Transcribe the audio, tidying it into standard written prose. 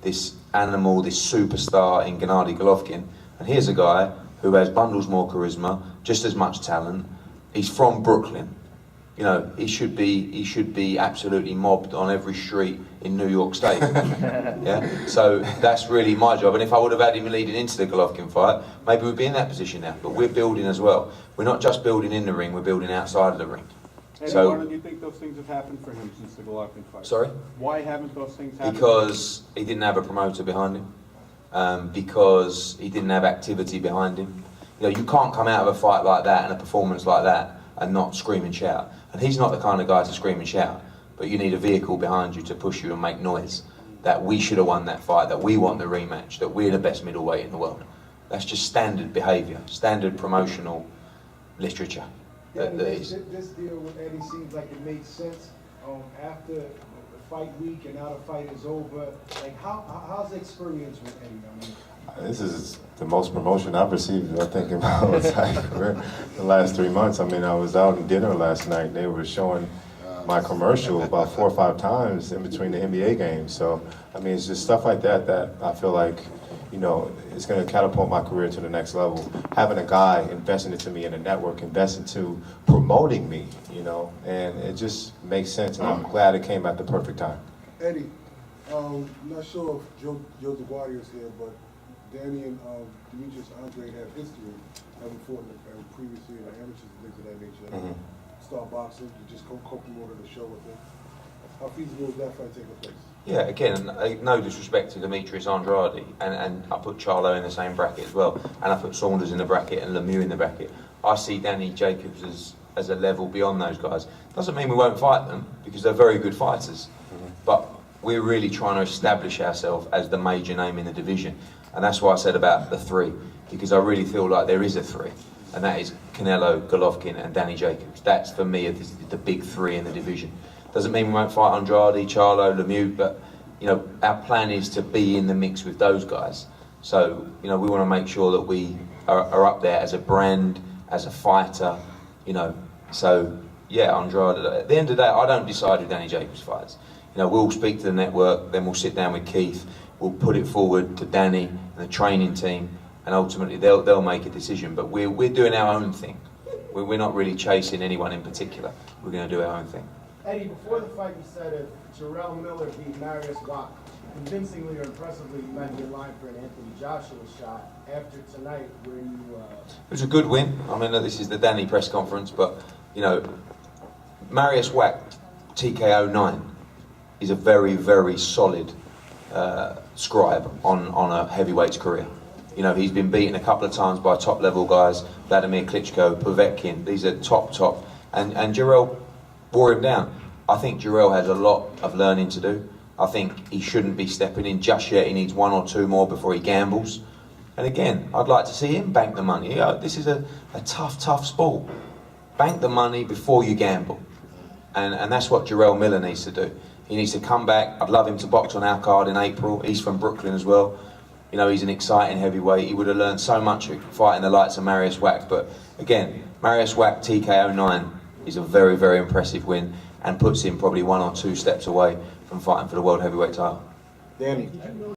This animal, this superstar in Gennady Golovkin, and here's a guy who has bundles more charisma, just as much talent. He's from Brooklyn. You know, he should be absolutely mobbed on every street in New York State. Yeah. So that's really my job. And if I would have had him leading into the Golovkin fight, maybe we'd be in that position now. But we're building as well. We're not just building in the ring; we're building outside of the ring. So, why do you think those things have happened for him since the Golovkin fight? Sorry? Why haven't those things happened? Because he didn't have a promoter behind him. Because he didn't have activity behind him. You know, you can't come out of a fight like that and a performance like that and not scream and shout. And he's not the kind of guy to scream and shout. But you need a vehicle behind you to push you and make noise. That we should have won that fight, that we want the rematch, that we're the best middleweight in the world. That's just standard behaviour, standard promotional literature. Yeah, this deal with Eddie seems like it made sense after the fight week and now the fight is over. Like, how's the experience with Eddie? I mean, this is the most promotion I've received, I think, in my whole entire career. The last 3 months. I mean, I was out in dinner last night. They were showing my commercial about 4 or 5 times in between the NBA games. So, I mean, it's just stuff like that that I feel like, you know, it's going to catapult my career to the next level. Having a guy investing into me in a network, investing to promoting me, you know, and it just makes sense. And I'm glad it came at the perfect time. Eddie, I'm not sure if Joe Zagarino is here, but Danny and Demetrius Andre have history, having fought previously in the amateurs and things of that nature. Star boxing, you just co-promoted the show with them. How feasible is that fight taking place? Yeah, again, no disrespect to Demetrius Andrade, and I put Charlo in the same bracket as well, and I put Saunders in the bracket and Lemieux in the bracket. I see Danny Jacobs as a level beyond those guys. Doesn't mean we won't fight them, because they're very good fighters, but we're really trying to establish ourselves as the major name in the division, and that's why I said about the 3, because I really feel like there is a 3, and that is Canelo, Golovkin and Danny Jacobs. That's, for me, the big 3 in the division. Doesn't mean we won't fight Andrade, Charlo, Lemieux, but, you know, our plan is to be in the mix with those guys. So, you know, we want to make sure that we are up there as a brand, as a fighter, you know. So, yeah, Andrade. At the end of the day, I don't decide who Danny Jacobs fights. You know, we'll speak to the network, then we'll sit down with Keith, we'll put it forward to Danny and the training team, and ultimately they'll make a decision. But we're doing our own thing. We're not really chasing anyone in particular. We're going to do our own thing. Eddie, before the fight, you said if Jarrell Miller beat Marius Wack convincingly or impressively, you might be in line for an Anthony Joshua shot. After tonight, where you... It was a good win. I mean, this is the Danny press conference, but, you know, Marius Wack, TKO 9, is a very, very solid scribe on a heavyweight's career. You know, he's been beaten a couple of times by top-level guys, Vladimir Klitschko, Povetkin. These are top, and Jarrell wore him down. I think Jarrell has a lot of learning to do. I think he shouldn't be stepping in just yet. He needs 1 or 2 more before he gambles. And again, I'd like to see him bank the money. You know, this is a tough sport. Bank the money before you gamble. And that's what Jarrell Miller needs to do. He needs to come back. I'd love him to box on our card in April. He's from Brooklyn as well. You know, he's an exciting heavyweight. He would have learned so much fighting the likes of Marius Wack. But again, Marius Wack TKO 9 is a very, very impressive win and puts him probably 1 or 2 steps away from fighting for the world heavyweight title. Danny.